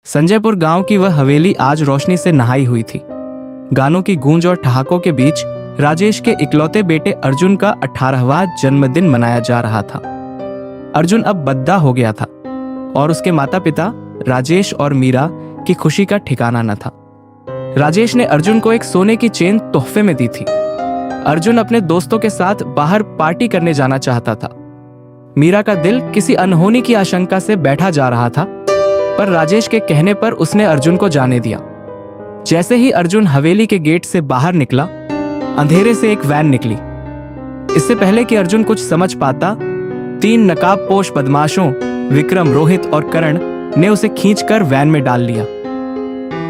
संजयपुर गांव की वह हवेली आज रोशनी से नहाई हुई थी। गानों की गूंज और ठहाकों के बीच राजेश के इकलौते बेटे अर्जुन का 18वां जन्मदिन मनाया जा रहा था। अर्जुन अब बद्दा हो गया था और उसके माता पिता राजेश और मीरा की खुशी का ठिकाना न था। राजेश ने अर्जुन को एक सोने की चेन तोहफे में दी थी। अर्जुन अपने दोस्तों के साथ बाहर पार्टी करने जाना चाहता था। मीरा का दिल किसी अनहोनी की आशंका से बैठा जा रहा था, पर राजेश के कहने पर उसने अर्जुन को जाने दिया। जैसे ही अर्जुन हवेली के गेट से बाहर निकला, अंधेरे से एक वैन निकली। इससे पहले कि अर्जुन कुछ समझ पाता, 3 नकाबपोश बदमाशों विक्रम, रोहित और करण ने उसे खींचकर वैन में डाल लिया।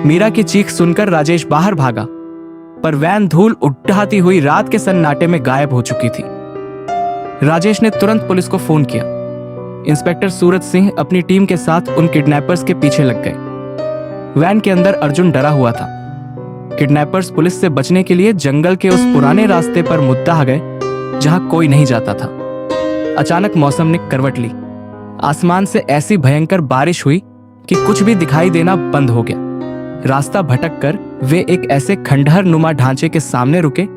मीरा की चीख सुनकर राजेश बाहर भागा, पर वैन धूल उड़ाती हुई रात के सन्नाटे में गायब हो चुकी थी। राजेश ने तुरंत पुलिस को फोन किया। इंस्पेक्टर सूरज सिंह अपनी टीम के साथ उन किडनैपर्स के पीछे लग गए। वैन के अंदर अर्जुन डरा हुआ था। किडनैपर्स पुलिस से बचने के लिए जंगल के उस पुराने रास्ते पर मुद्दा गए जहां कोई नहीं जाता था। अचानक मौसम ने करवट ली। आसमान से ऐसी भयंकर बारिश हुई कि कुछ भी दिखाई देना बंद हो गया। रास्ता भटक कर वे एक ऐसे खंडहर नुमा ढांचे के सामने रुके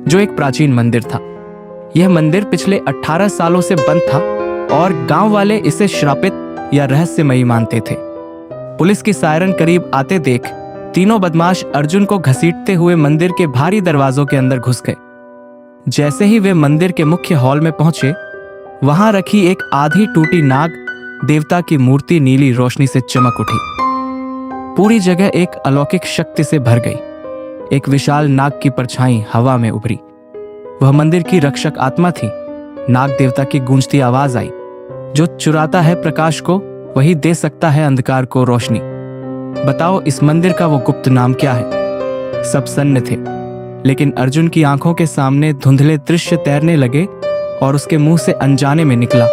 जो एक प्राचीन मंदिर था। यह मंदिर पिछले 18 सालों से बंद था और गांव वाले इसे श्रापित या रहस्यमयी मानते थे। पुलिस की सायरन करीब आते देख तीनों बदमाश अर्जुन को घसीटते हुए मंदिर के भारी दरवाजों के अंदर घुस गए। जैसे ही वे मंदिर के मुख्य हॉल में पहुंचे, वहां रखी एक आधी टूटी नाग देवता की मूर्ति नीली रोशनी से चमक उठी। पूरी जगह एक अलौकिक शक्ति से भर गई। एक विशाल नाग की परछाई हवा में उभरी। वह मंदिर की रक्षक आत्मा थी। नाग देवता की गूंजती आवाज आई, जो चुराता है प्रकाश को वही दे सकता है अंधकार को रोशनी। बताओ इस मंदिर का वो गुप्त नाम क्या है? सब सन्न थे, लेकिन अर्जुन की आंखों के सामने धुंधले दृश्य तैरने लगे और उसके मुंह से अनजाने में निकला,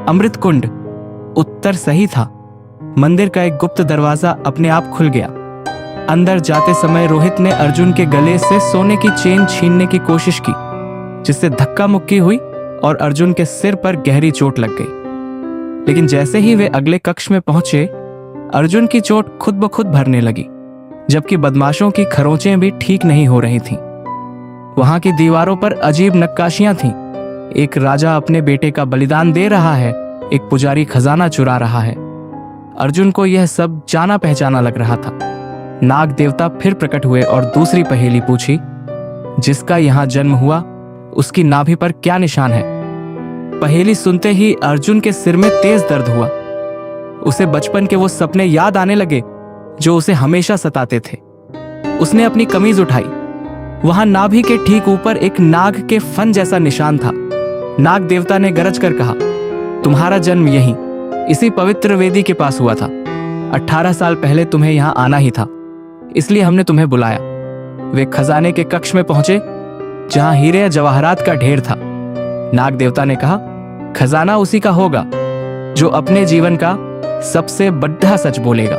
अमृत कुंड। उत्तर सही था। मंदिर का एक गुप्त दरवाजा अपने आप खुल गया। अंदर जाते समय रोहित ने अर्जुन के गले से सोने की चेन छीनने की कोशिश की, जिससे धक्का मुक्की हुई और अर्जुन के सिर पर गहरी चोट लग गई। लेकिन जैसे ही वे अगले कक्ष में पहुंचे, अर्जुन की चोट खुद ब खुद भरने लगी, जबकि बदमाशों की खरोंचें भी ठीक नहीं हो रही थीं। वहां की दीवारों पर अजीब नक्काशियां थीं। एक राजा अपने बेटे का बलिदान दे रहा है, एक पुजारी खजाना चुरा रहा है। अर्जुन को यह सब जाना पहचाना लग रहा था। नाग देवता फिर प्रकट हुए और दूसरी पहेली पूछी, जिसका यहां जन्म हुआ उसकी नाभि पर क्या निशान है? पहेली सुनते ही अर्जुन के सिर में तेज दर्द हुआ। उसे बचपन के वो सपने याद आने लगे जो उसे हमेशा सताते थे। उसने अपनी कमीज उठाई। वहां नाभि के ठीक ऊपर एक नाग के फन जैसा निशान था। नाग देवता ने गरज कर कहा, तुम्हारा जन्म यहीं इसी पवित्र वेदी के पास हुआ था। 18 साल पहले तुम्हें यहां आना ही था, इसलिए हमने तुम्हें बुलाया। वे खजाने के कक्ष में पहुंचे जहां हीरे जवाहरात का ढेर था। नाग देवता ने कहा, खजाना उसी का होगा जो अपने जीवन का सबसे बड़ा सच बोलेगा।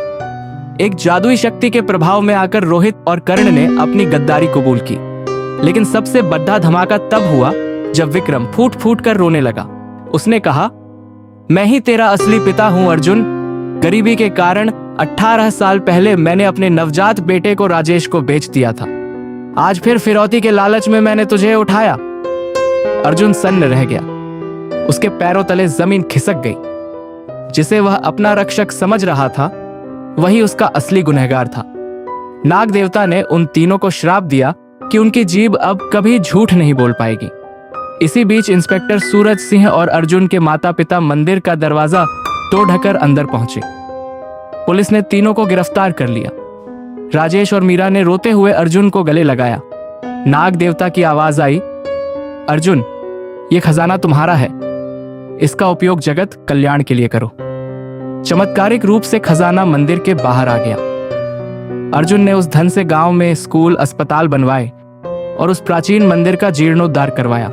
एक जादुई शक्ति के प्रभाव में आकर रोहित और कर्ण ने अपनी गद्दारी कबूल की, लेकिन सबसे बड़ा धमाका तब हुआ जब विक्रम फूट फूट कर रोने लगा। उसने कहा, मैं ही तेरा असली पिता हूं अर्जुन। गरीबी के कारण 18 साल पहले मैंने अपने नवजात बेटे को राजेश को बेच दिया था। आज फिर फिरौती के लालच में मैंने तुझे उठाया। अर्जुन सन्न रह गया। उसके पैरों तले जमीन खिसक गई। जिसे वह अपना रक्षक समझ रहा था, वही उसका असली गुनहगार था। नाग देवता ने उन तीनों को श्राप दिया कि उनकी जीभ अब कभी झूठ नहीं बोल पाएगी। इसी बीच इंस्पेक्टर सूरज सिंह और अर्जुन के माता पिता मंदिर का दरवाजा तोड़ ढकर अंदर पहुंचे। पुलिस ने तीनों को गिरफ्तार कर लिया। राजेश और मीरा ने रोते हुए अर्जुन को गले लगाया। नाग देवता की आवाज आई, अर्जुन, ये खजाना तुम्हारा है। इसका उपयोग जगत कल्याण के लिए करो। चमत्कारिक रूप से खजाना मंदिर के बाहर आ गया। अर्जुन ने उस धन से गांव में स्कूल, अस्पताल बनवाए और उस प्राचीन मंदिर का जीर्णोद्धार करवाया।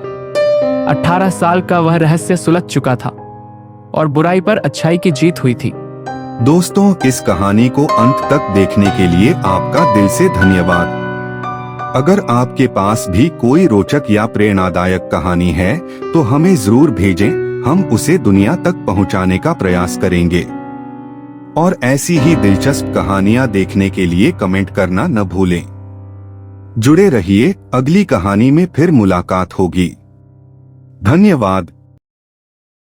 18 साल का वह रहस्य सुलझ चुका था और बुराई पर अच्छाई की जीत हुई थी। दोस्तों, इस कहानी को अंत तक देखने के लिए आपका दिल से धन्यवाद। अगर आपके पास भी कोई रोचक या प्रेरणादायक कहानी है तो हमें जरूर भेजें, हम उसे दुनिया तक पहुंचाने का प्रयास करेंगे। और ऐसी ही दिलचस्प कहानियां देखने के लिए कमेंट करना न भूलें। जुड़े रहिए, अगली कहानी में फिर मुलाकात होगी। धन्यवाद।